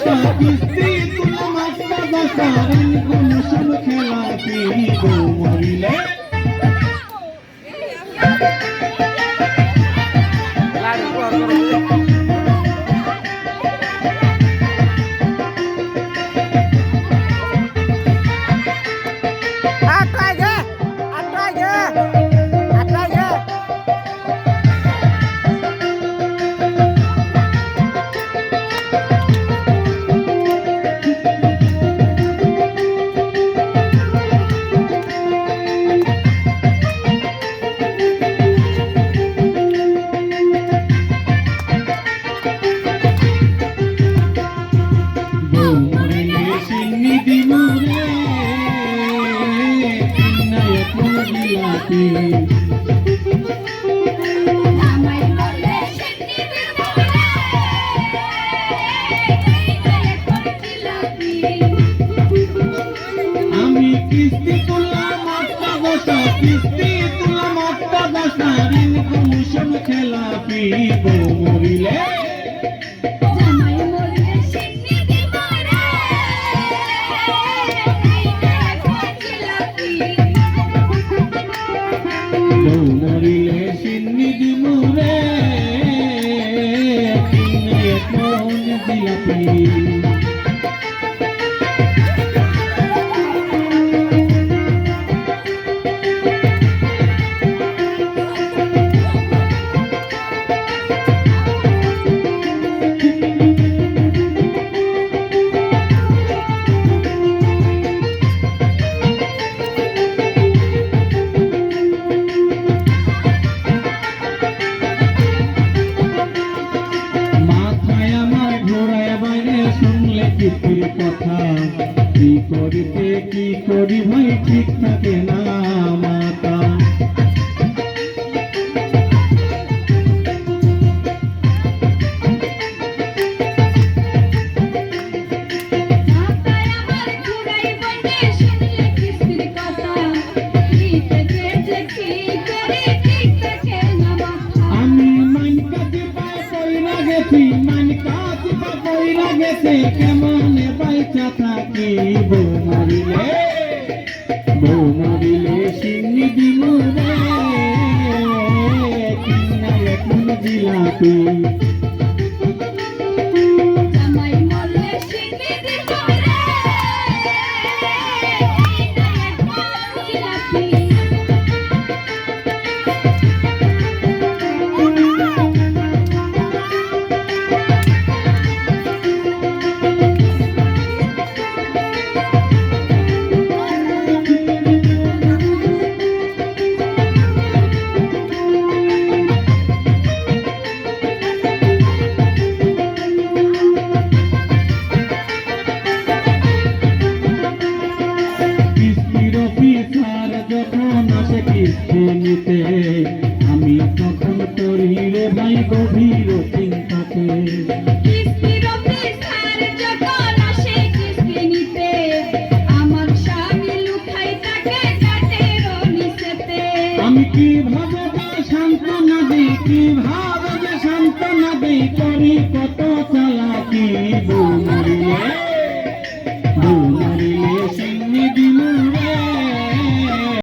দশা কিস্তি তুলা মাত্রা দশা ঋণ কমিশন খেলা কি বউ মরিলে আমি কিস্তি তুলা মাত্রা দশা কিস্তি তুলা মাত্রা দশা ঋণ কমিশন খেলা কি বউ মরিলে বউ মরিলে সিন্নি দিমুরে কোন জিলাপি কিস্তির কথা কি করিতে কি করি ভাই ঠিক থাকে না মাতা আমি মানকা দিবা কইরা গেছি মানকা দিবা কইরা গেছে কেমনে বাইচা থাকি বউ মরিলে সিন্নি দিমুরে কিনা এখন জিলাপি নিতে আমি তখন করি রে ভাই গভীর চিন্তাতে আমি কিভাবে সান্ত্বনা দিই কিভাবে সান্ত্বনা দিই করি